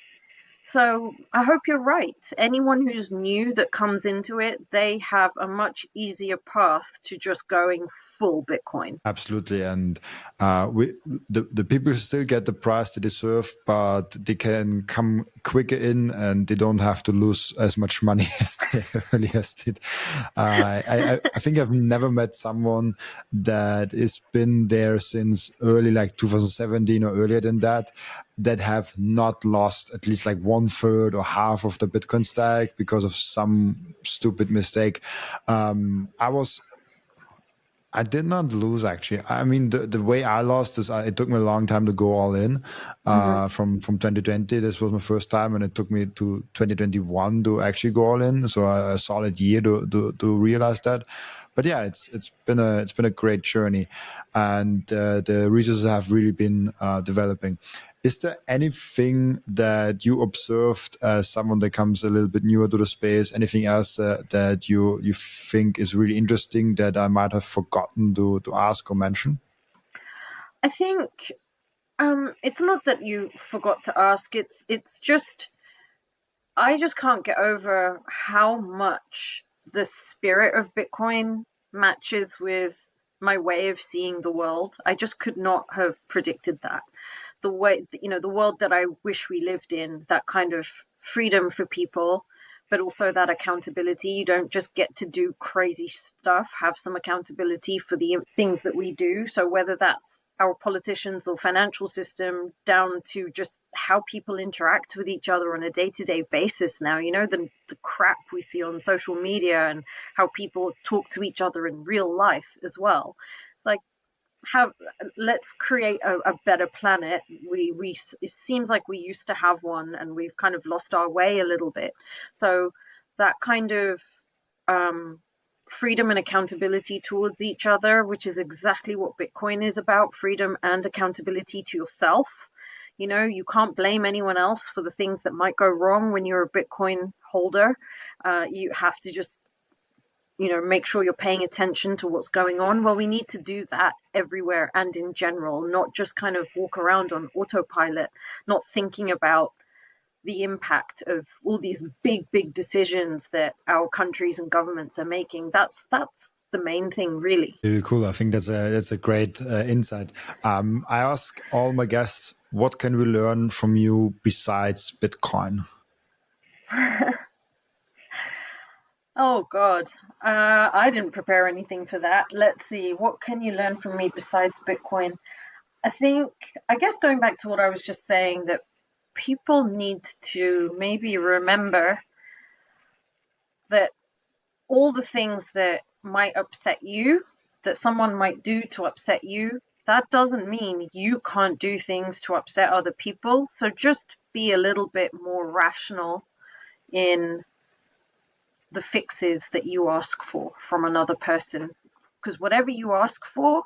So I hope you're right. Anyone who's new that comes into it, they have a much easier path to just going full Bitcoin.
Absolutely, and the people still get the price they deserve, but they can come quicker in, and they don't have to lose as much money as they earlier did. I think I've never met someone that has been there since early like 2017 or earlier than that have not lost at least like 1/3 or half of the Bitcoin stack because of some stupid mistake. I did not lose actually. I mean, the way I lost is it took me a long time to go all in.
Mm-hmm.
From 2020, this was my first time, and it took me to 2021 to actually go all in. So a solid year to realize that. But yeah, it's been a great journey, and the resources have really been developing. Is there anything that you observed as someone that comes a little bit newer to the space? Anything else that you think is really interesting that I might have forgotten to ask or mention?
I think it's not that you forgot to ask. It's just I just can't get over how much the spirit of Bitcoin matches with my way of seeing the world. I just could not have predicted that. The way, the world that I wish we lived in, that kind of freedom for people, but also that accountability. You don't just get to do crazy stuff, have some accountability for the things that we do. So whether that's our politicians or financial system, down to just how people interact with each other on a day-to-day basis now, the crap we see on social media and how people talk to each other in real life as well. Like, have let's create a better planet. We it seems like we used to have one, and we've kind of lost our way a little bit. So that kind of um, freedom and accountability towards each other, which is exactly what Bitcoin is about: freedom and accountability to yourself. You know, you can't blame anyone else for the things that might go wrong when you're a Bitcoin holder. You have to just, you know, make sure you're paying attention to what's going on. Well, we need to do that everywhere and in general, not just kind of walk around on autopilot, not thinking about the impact of all these big decisions that our countries and governments are making. That's the main thing, really.
Really cool. I think that's a great insight. I ask all my guests, what can we learn from you besides Bitcoin?
Oh God, I didn't prepare anything for that. Let's see, what can you learn from me besides Bitcoin? I guess going back to what I was just saying, that people need to maybe remember that all the things that might upset you, that someone might do to upset you, that doesn't mean you can't do things to upset other people. So just be a little bit more rational in the fixes that you ask for from another person. Because whatever you ask for,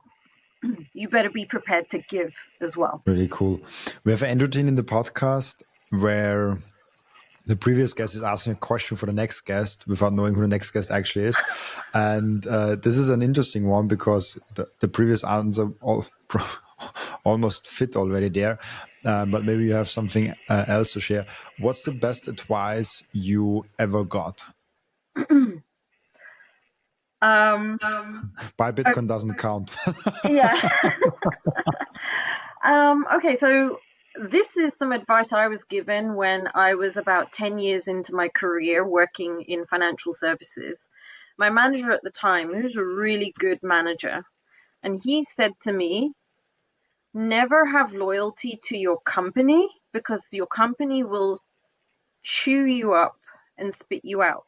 you better be prepared to give as well.
Really cool. We have an routine in the podcast where the previous guest is asking a question for the next guest without knowing who the next guest actually is. And this is an interesting one because the previous answer almost fit already there. But maybe you have something else to share. What's the best advice you ever got?
um,
Buy Bitcoin doesn't count.
yeah. Okay, so this is some advice I was given when I was about 10 years into my career working in financial services. My manager at the time, who was a really good manager, and he said to me, never have loyalty to your company, because your company will chew you up and spit you out.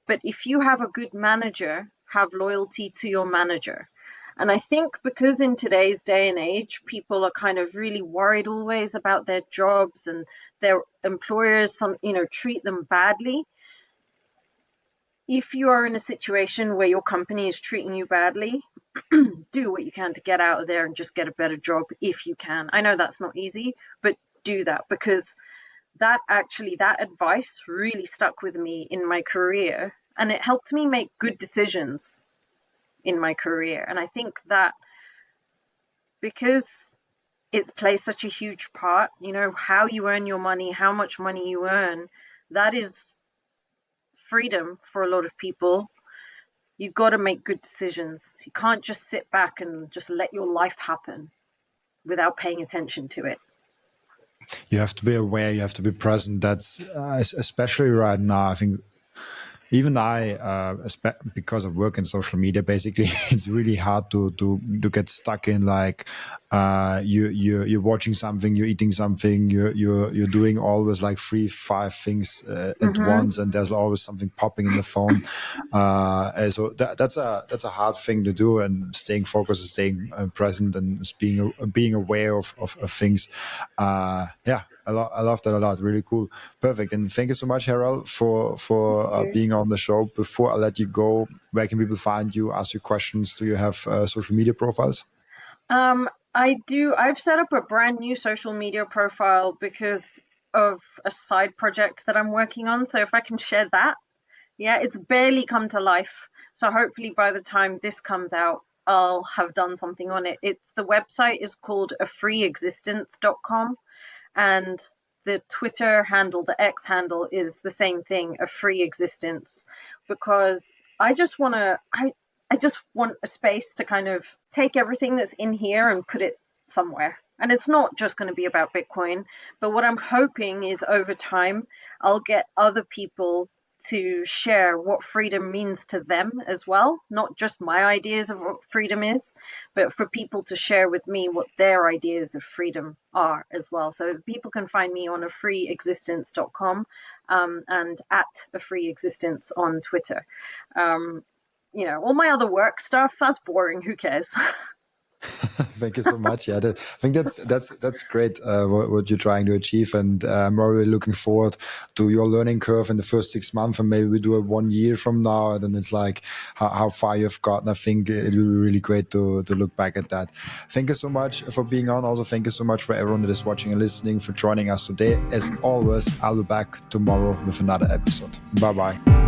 But if you have a good manager, have loyalty to your manager. And I think because in today's day and age, people are kind of really worried always about their jobs, and their employers, treat them badly. If you are in a situation where your company is treating you badly, do what you can to get out of there and just get a better job if you can. I know that's not easy, but do that, because that advice really stuck with me in my career, and it helped me make good decisions in my career. And I think that because it's plays such a huge part, how you earn your money, how much money you earn, that is freedom for a lot of people. You've got to make good decisions. You can't just sit back and just let your life happen without paying attention to it.
You have to be aware, you have to be present. That's especially right now. I think even because of work in social media, basically, it's really hard to get stuck in like you're watching something, you're eating something, you're doing always like 3-5 things at once, and there's always something popping in the phone. So that's a hard thing to do, and staying focused, and staying present, and being aware of things. I love that a lot. Really cool. Perfect. And thank you so much, Heeral, for being on the show. Before I let you go, where can people find you, ask you questions? Do you have social media profiles?
I do. I've set up a brand new social media profile because of a side project that I'm working on. So if I can share that, yeah, it's barely come to life. So hopefully by the time this comes out, I'll have done something on it. The website is called afreeexistence.com. And the Twitter handle, the X handle, is the same thing, a free existence, because I just want a space to kind of take everything that's in here and put it somewhere. And it's not just going to be about Bitcoin, but what I'm hoping is over time, I'll get other people to share what freedom means to them as well, not just my ideas of what freedom is, but for people to share with me what their ideas of freedom are as well. So people can find me on afreeexistence.com and at afreeexistence on Twitter. All my other work stuff, that's boring. Who cares?
Thank you so much. Yeah, I think that's great. What you're trying to achieve, and I'm already looking forward to your learning curve in the first 6 months, and maybe we do it 1 year from now, and then it's like how far you've gotten. I think it will be really great to look back at that. Thank you so much for being on. Also, thank you so much for everyone that is watching and listening for joining us today. As always, I'll be back tomorrow with another episode. Bye bye.